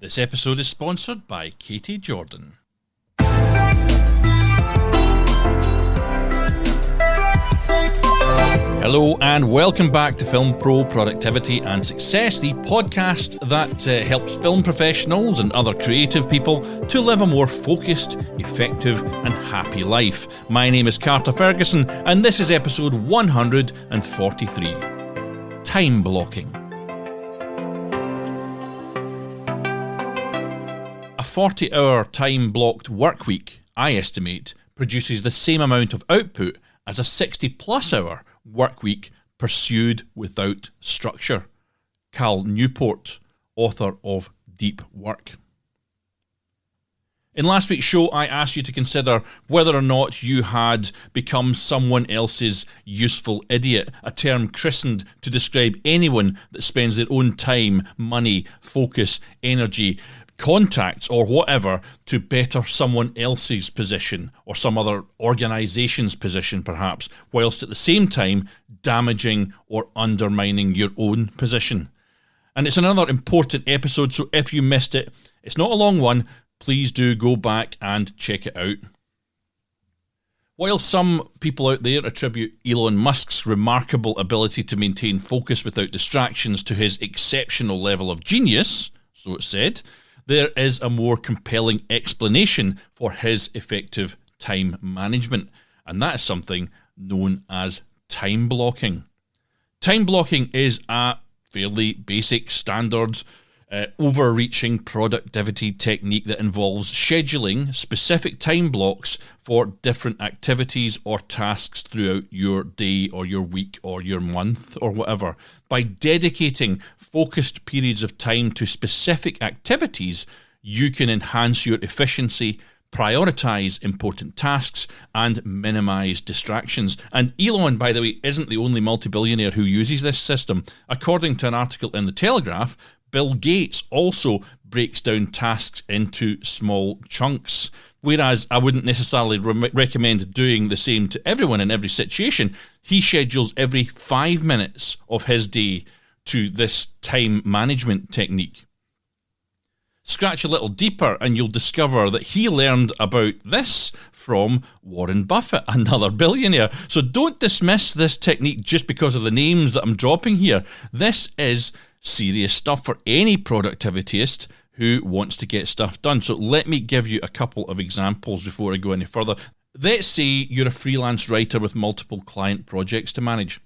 This episode is sponsored by Katie Jordan. Hello and welcome back to Film Pro Productivity and Success, the podcast that helps film professionals and other creative people to live a more focused, effective and happy life. My name is Carter Ferguson and this is episode 143. Time blocking. A 40-hour time-blocked work week, I estimate, produces the same amount of output as a 60-plus hour work week pursued without structure. Newport, author of Deep Work. In last week's show, I asked you to consider whether or not you had become someone else's useful idiot, a term christened to describe anyone that spends their own time, money, focus, energy, contacts or whatever to better someone else's position or some other organisation's position perhaps, whilst at the same time damaging or undermining your own position. And it's another important episode, so if you missed it, it's not a long one, please do go back and check it out. While some people out there attribute Elon Musk's remarkable ability to maintain focus without distractions to his exceptional level of genius, so it's said, there is a more compelling explanation for his effective time management, and that is something known as time blocking. Time blocking is a fairly basic, standard, overreaching productivity technique that involves scheduling specific time blocks for different activities or tasks throughout your day or your week or your month or whatever. By dedicating focused periods of time to specific activities, you can enhance your efficiency, prioritize important tasks, and minimize distractions. And Elon, by the way, isn't the only multi-billionaire who uses this system. According to an article in The Telegraph, Bill Gates also breaks down tasks into small chunks. Whereas I wouldn't necessarily recommend doing the same to everyone in every situation, he schedules every 5 minutes of his day to this time management technique. Scratch a little deeper and you'll discover that he learned about this from Warren Buffett, another billionaire. So don't dismiss this technique just because of the names that I'm dropping here. This is serious stuff for any productivityist who wants to get stuff done. So let me give you a couple of examples before I go any further. Let's say you're a freelance writer with multiple client projects to manage.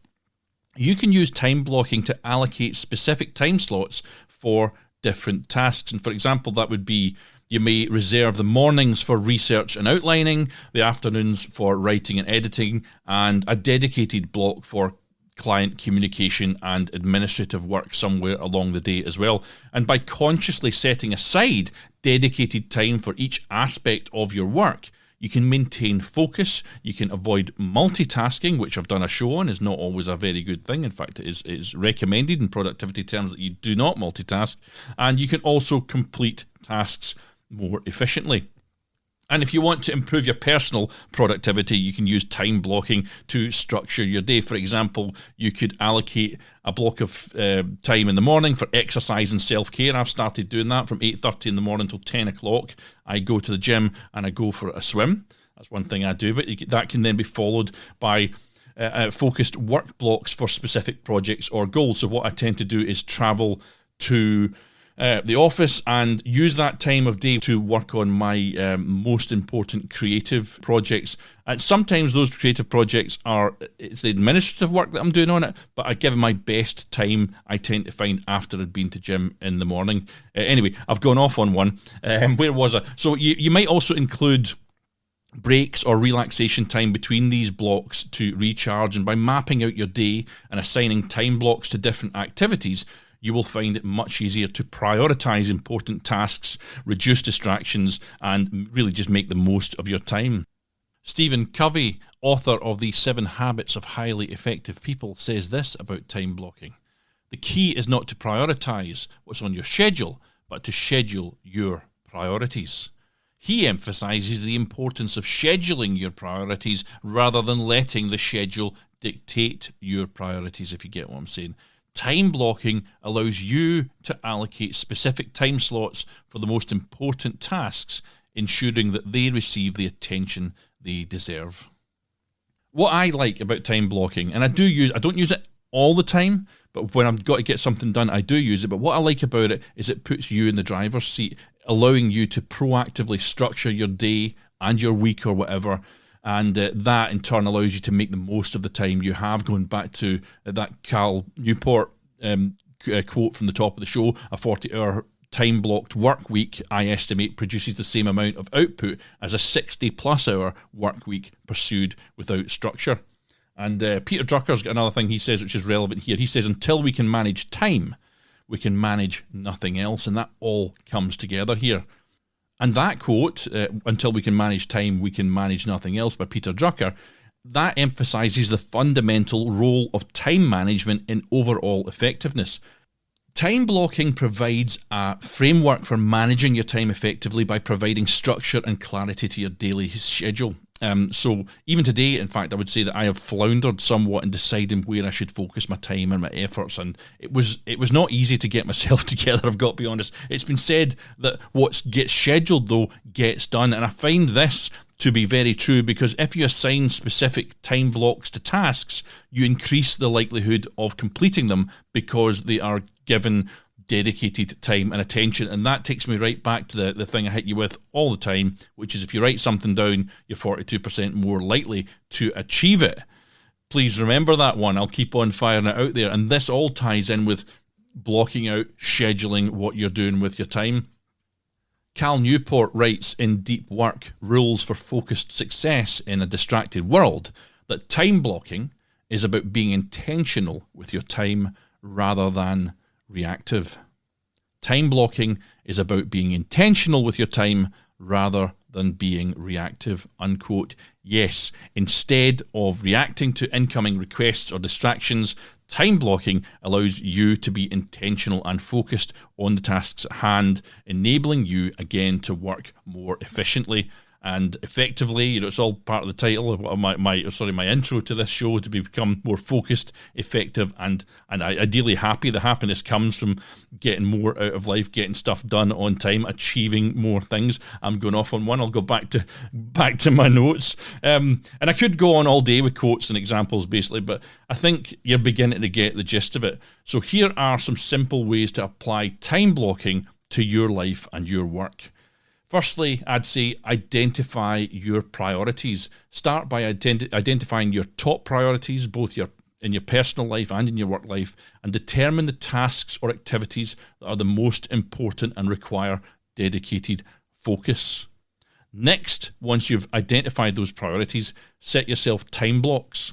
You can use time blocking to allocate specific time slots for different tasks. And for example, that would be you may reserve the mornings for research and outlining, the afternoons for writing and editing, and a dedicated block for client communication and administrative work somewhere along the day as well. And by consciously setting aside dedicated time for each aspect of your work, you can maintain focus, you can avoid multitasking, which I've done a show on, is not always a very good thing. In fact, it is recommended in productivity terms that you do not multitask, and you can also complete tasks more efficiently. And if you want to improve your personal productivity, you can use time blocking to structure your day. For example, you could allocate a block of time in the morning for exercise and self-care. I've started doing that from 8:30 in the morning till 10 o'clock. I go to the gym and I go for a swim. That's one thing I do, but that can then be followed by focused work blocks for specific projects or goals. So what I tend to do is travel to the office and use that time of day to work on my most important creative projects. And sometimes those creative projects it's the administrative work that I'm doing on it, but I give my best time, I tend to find, after I'd been to gym in the morning. Anyway, I've gone off on one. Where was I? So you might also include breaks or relaxation time between these blocks to recharge, and by mapping out your day and assigning time blocks to different activities, you will find it much easier to prioritize important tasks, reduce distractions, and really just make the most of your time. Stephen Covey, author of The 7 Habits of Highly Effective People, says this about time blocking. The key is not to prioritize what's on your schedule, but to schedule your priorities. He emphasizes the importance of scheduling your priorities rather than letting the schedule dictate your priorities, if you get what I'm saying. Time blocking allows you to allocate specific time slots for the most important tasks, ensuring that they receive the attention they deserve. What I like about time blocking, and I don't use it all the time, but when I've got to get something done, I do use it. But what I like about it is it puts you in the driver's seat, allowing you to proactively structure your day and your week or whatever. And that in turn allows you to make the most of the time you have. Going back to that Newport quote from the top of the show, a 40-hour time-blocked work week, I estimate, produces the same amount of output as a 60-plus hour work week pursued without structure. And Peter Drucker's got another thing he says which is relevant here. He says, until we can manage time, we can manage nothing else. And that all comes together here. And that quote, until we can manage time, we can manage nothing else, by Peter Drucker, that emphasizes the fundamental role of time management in overall effectiveness. Time blocking provides a framework for managing your time effectively by providing structure and clarity to your daily schedule. So even today, in fact, I would say that I have floundered somewhat in deciding where I should focus my time and my efforts, and it was not easy to get myself together, I've got to be honest. It's been said that what gets scheduled, though, gets done, and I find this to be very true, because if you assign specific time blocks to tasks, you increase the likelihood of completing them because they are given dedicated time and attention. And that takes me right back to the thing I hit you with all the time, which is if you write something down, you're 42% more likely to achieve it. Please remember that one. I'll keep on firing it out there. And this all ties in with blocking out, scheduling what you're doing with your time. Cal Newport writes in Deep Work, Rules for Focused Success in a Distracted World, that time blocking is about being intentional with your time rather than reactive. Time blocking is about being intentional with your time rather than being reactive, unquote. Yes, instead of reacting to incoming requests or distractions, time blocking allows you to be intentional and focused on the tasks at hand, enabling you again to work more efficiently and effectively. It's all part of the title of my intro to this show, to become more focused, effective, and ideally happy. The happiness comes from getting more out of life, getting stuff done on time, achieving more things. I'm going off on one. I'll go back to my notes. And I could go on all day with quotes and examples, basically, but I think you're beginning to get the gist of it. So here are some simple ways to apply time blocking to your life and your work. Firstly, I'd say identify your priorities. Start by identifying your top priorities, both in your personal life and in your work life, and determine the tasks or activities that are the most important and require dedicated focus. Next, once you've identified those priorities, set yourself time blocks.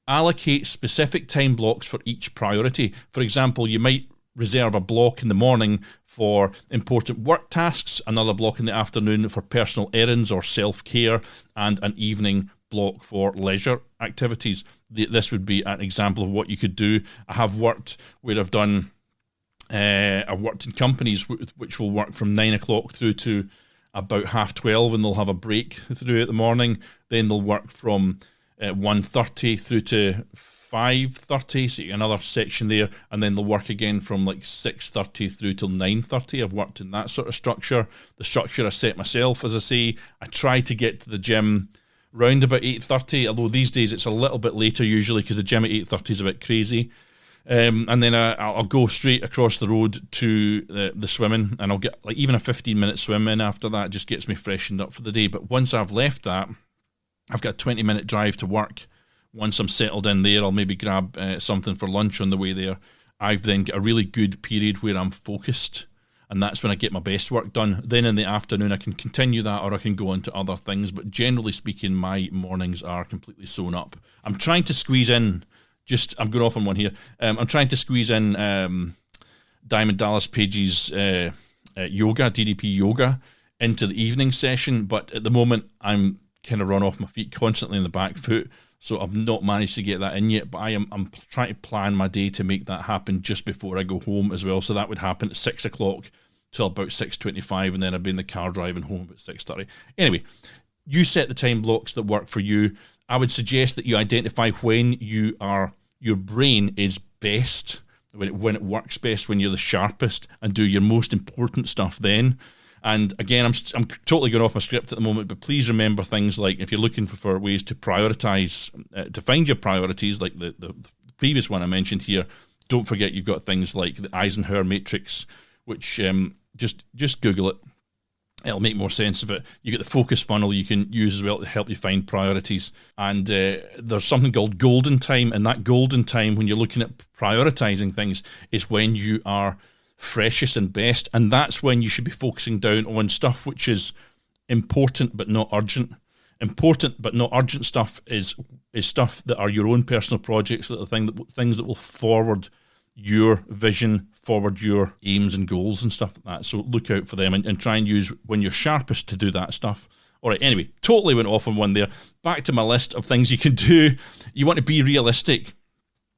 Allocate specific time blocks for each priority. For example, you might reserve a block in the morning for important work tasks, another block in the afternoon for personal errands or self-care, and an evening block for leisure activities. This would be an example of what you could do. I have worked where I've worked in companies which will work from 9 o'clock through to about 12:30, and they'll have a break through the morning. Then they'll work from 1:30 through to 5:30, so you get another section there, and then they'll work again from like 6:30 through till 9:30. I've worked in that sort of structure. The structure I set myself, as I say, I try to get to the gym round about 8:30, although these days it's a little bit later usually because the gym at 8:30 is a bit crazy. And then I'll go straight across the road to the swimming, and I'll get like even a 15-minute swim in after that. Just gets me freshened up for the day. But once I've left that, I've got a 20-minute drive to work. Once I'm settled in there, I'll maybe grab something for lunch on the way there. I've then got a really good period where I'm focused, and that's when I get my best work done. Then in the afternoon, I can continue that, or I can go on to other things. But generally speaking, my mornings are completely sewn up. I'm trying to squeeze in, I'm going off on one here. I'm trying to squeeze in Diamond Dallas Page's yoga, DDP yoga, into the evening session. But at the moment, I'm kind of run off my feet constantly in the back foot. So I've not managed to get that in yet, but I'm trying to plan my day to make that happen just before I go home as well. So that would happen at 6 o'clock till about 6:25, and then I'd be in the car driving home about 6:30. Anyway, you set the time blocks that work for you. I would suggest that you identify when your brain is best when it works best, when you're the sharpest, and do your most important stuff then. And again, I'm totally going off my script at the moment, but please remember things like, if you're looking for ways to prioritize, to find your priorities, like the previous one I mentioned here, don't forget you've got things like the Eisenhower matrix, which just Google it. It'll make more sense of it. You get the focus funnel you can use as well to help you find priorities. And there's something called golden time, and that golden time when you're looking at prioritizing things is when you are freshest and best, and that's when you should be focusing down on stuff which is important but not urgent. Important but not urgent stuff is stuff that are your own personal projects, that are things that will forward your vision, forward your aims and goals and stuff like that. So look out for them and try and use when you're sharpest to do that stuff. All right, anyway, totally went off on one there. Back to my list of things you can do. You want to be realistic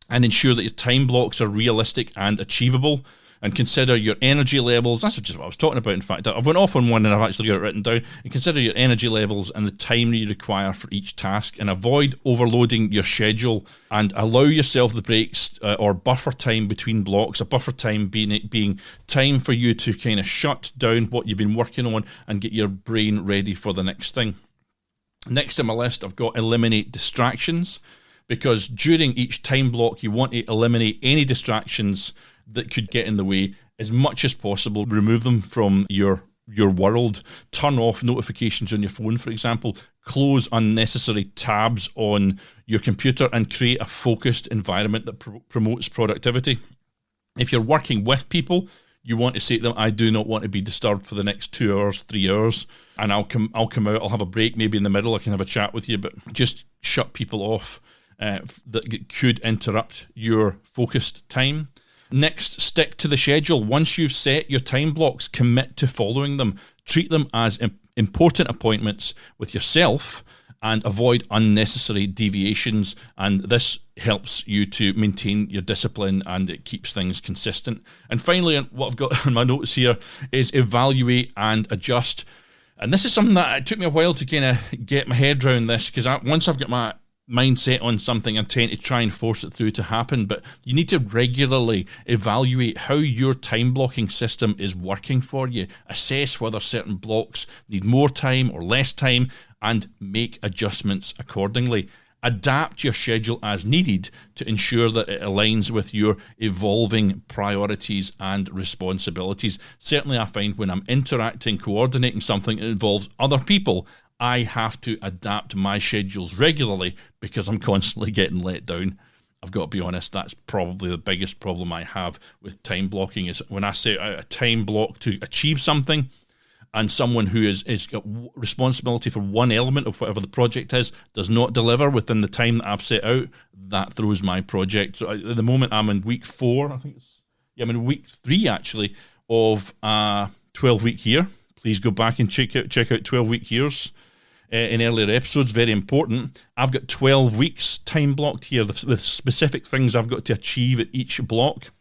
and ensure that your time blocks are realistic and achievable. And consider your energy levels. That's just what I was talking about, in fact. I've went off on one and I've actually got it written down. And consider your energy levels and the time you require for each task. And avoid overloading your schedule. And allow yourself the breaks or buffer time between blocks. A buffer time being time for you to kind of shut down what you've been working on and get your brain ready for the next thing. Next on my list, I've got eliminate distractions. Because during each time block, you want to eliminate any distractions that could get in the way as much as possible. Remove them from your world. Turn off notifications on your phone, for example. Close unnecessary tabs on your computer and create a focused environment that promotes productivity. If you're working with people, you want to say to them, I do not want to be disturbed for the next 2 hours, 3 hours, and I'll come out, I'll have a break maybe in the middle, I can have a chat with you, but just shut people off that could interrupt your focused time. Next, stick to the schedule. Once you've set your time blocks, commit to following them. Treat them as important appointments with yourself and avoid unnecessary deviations. And this helps you to maintain your discipline and it keeps things consistent. And finally, what I've got on my notes here is evaluate and adjust. And this is something that it took me a while to kind of get my head around this, because once I've got my mindset on something, I tend to try and force it through to happen. But you need to regularly evaluate how your time blocking system is working for you. Assess whether certain blocks need more time or less time and make adjustments accordingly. Adapt your schedule as needed to ensure that it aligns with your evolving priorities and responsibilities. Certainly I find when I'm interacting, coordinating something that involves other people, I have to adapt my schedules regularly because I'm constantly getting let down. I've got to be honest, that's probably the biggest problem I have with time blocking, is when I set out a time block to achieve something and someone who is got responsibility for one element of whatever the project is does not deliver within the time that I've set out, that throws my project. So at the moment I'm in week 4, I'm in week 3 actually of a 12-week year. Please go back and check out 12-week years in earlier episodes, very important. I've got 12 weeks time blocked here, the specific things I've got to achieve at each block.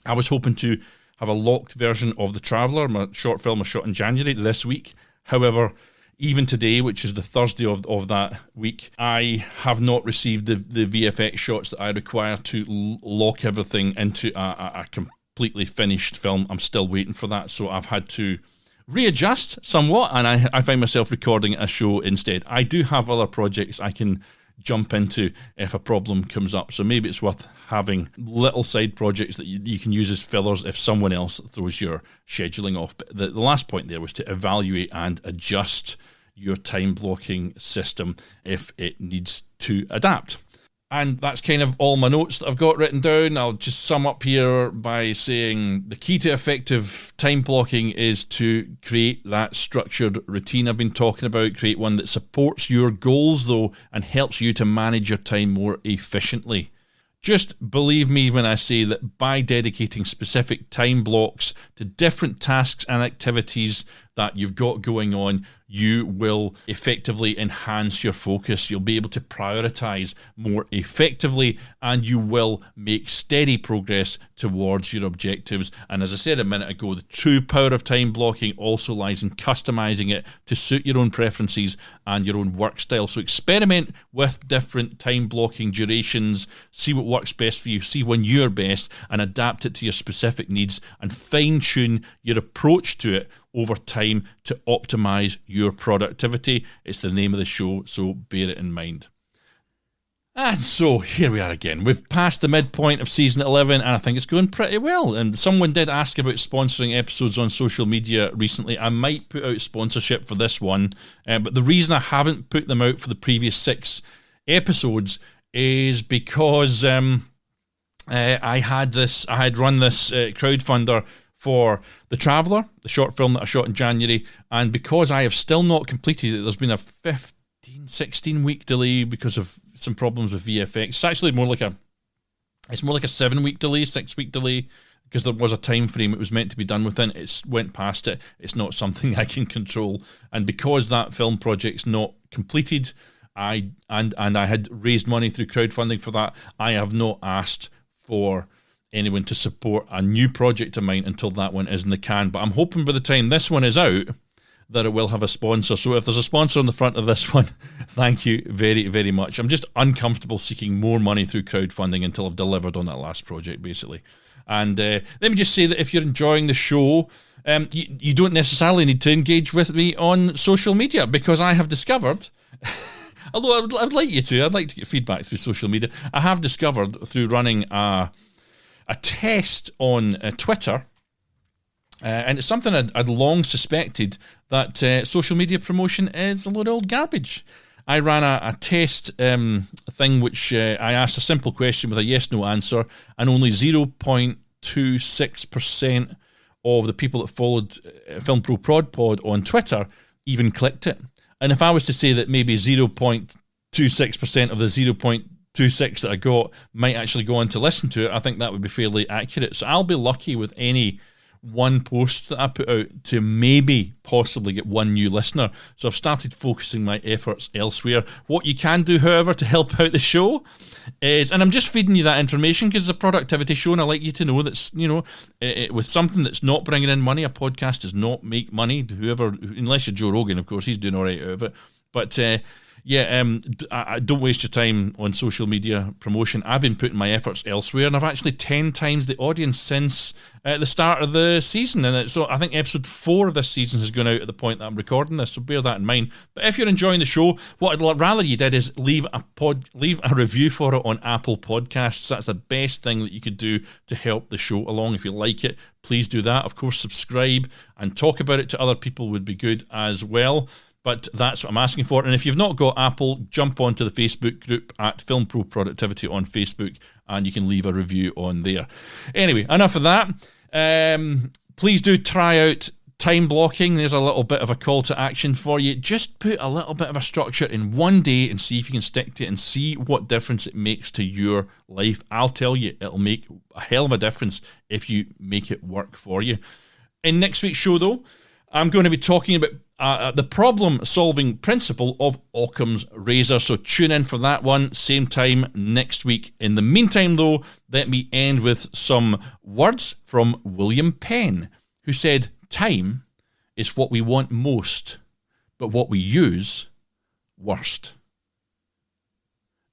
I was hoping to have a locked version of The Traveller, my short film I shot in January this week. However, even today, which is the Thursday of that week, I have not received the VFX shots that I require to lock everything into a completely finished film. I'm still waiting for that, so I've had to readjust somewhat, and I find myself recording a show instead. I do have other projects I can jump into if a problem comes up, so maybe it's worth having little side projects that you can use as fillers if someone else throws your scheduling off. But the last point there was to evaluate and adjust your time blocking system if it needs to adapt. And that's kind of all my notes that I've got written down. I'll just sum up here by saying the key to effective time blocking is to create that structured routine I've been talking about. Create one that supports your goals, though, and helps you to manage your time more efficiently. Just believe me when I say that by dedicating specific time blocks to different tasks and activities that you've got going on, you will effectively enhance your focus. You'll be able to prioritize more effectively, and you will make steady progress towards your objectives. And as I said a minute ago, the true power of time blocking also lies in customizing it to suit your own preferences and your own work style. So experiment with different time blocking durations, see what works best for you, see when you're best, and adapt it to your specific needs, and fine-tune your approach to it over time to optimize your productivity. It's the name of the show, so bear it in mind. And so here we are again. We've passed the midpoint of season 11, and I think it's going pretty well. And someone did ask about sponsoring episodes on social media recently. I might put out sponsorship for this one, but the reason I haven't put them out for the previous 6 episodes is because I had run this crowdfunder for The Traveller, the short film that I shot in January, and because I have still not completed it, there's been a 16 week delay because of some problems with VFX. It's actually more like a 7-week delay, 6-week delay, because there was a time frame it was meant to be done within. It went past it. It's not something I can control, and because that film project's not completed, I had raised money through crowdfunding for that, I have not asked for anyone to support a new project of mine until that one is in the can. But I'm hoping by the time this one is out that it will have a sponsor. So if there's a sponsor on the front of this one, thank you very, very much. I'm just uncomfortable seeking more money through crowdfunding until I've delivered on that last project, basically. And let me just say that if you're enjoying the show, you don't necessarily need to engage with me on social media, because I have discovered... Although I'd like you to. I'd like to get feedback through social media. I have discovered through running a test on Twitter, and it's something I'd long suspected, that social media promotion is a load of old garbage. I ran a test thing which I asked a simple question with a yes-no answer, and only 0.26% of the people that followed Film Pro Prod Pod on Twitter even clicked it. And if I was to say that maybe 0.26% of the 0.26 that I got might actually go on to listen to it, I think that would be fairly accurate. So I'll be lucky with any one post that I put out to maybe possibly get one new listener. So I've started focusing my efforts elsewhere. What you can do, however, to help out the show is, and I'm just feeding you that information because it's a productivity show, and I like you to know that's, with something that's not bringing in money, a podcast does not make money. Whoever, unless you're Joe Rogan, of course, he's doing all right out of it. But don't waste your time on social media promotion. I've been putting my efforts elsewhere, and I've actually 10 times the audience since the start of the season. And so I think episode 4 of this season has gone out at the point that I'm recording this, so bear that in mind. But if you're enjoying the show, what I'd rather you did is leave a review for it on Apple Podcasts. That's the best thing that you could do to help the show along. If you like it, please do that. Of course, subscribe and talk about it to other people would be good as well. But that's what I'm asking for. And if you've not got Apple, jump onto the Facebook group at Film Pro Productivity on Facebook, and you can leave a review on there. Anyway, enough of that. Please do try out time blocking. There's a little bit of a call to action for you. Just put a little bit of a structure in one day and see if you can stick to it and see what difference it makes to your life. I'll tell you, it'll make a hell of a difference if you make it work for you. In next week's show, though, I'm going to be talking about the problem-solving principle of Occam's razor. So tune in for that one, same time next week. In the meantime, though, let me end with some words from William Penn, who said, "Time is what we want most, but what we use worst."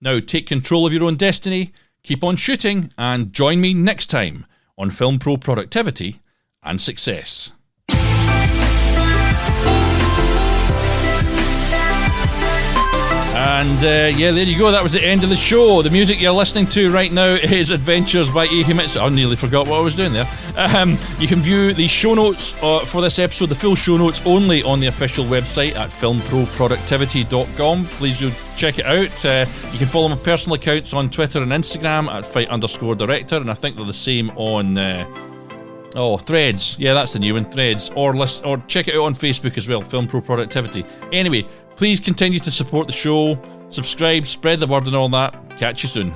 Now, take control of your own destiny, keep on shooting, and join me next time on Film Pro Productivity and Success. And there you go. That was the end of the show. The music you're listening to right now is Adventures by Himitsu. I nearly forgot what I was doing there. You can view the show notes for this episode, the full show notes, only on the official website at filmproproductivity.com. Please do check it out. You can follow my personal accounts on Twitter and Instagram at fight_director, and I think they're the same on Threads. Yeah, that's the new one, Threads. Or check it out on Facebook as well, Film Pro Productivity. Anyway, please continue to support the show, subscribe, spread the word and all that. Catch you soon.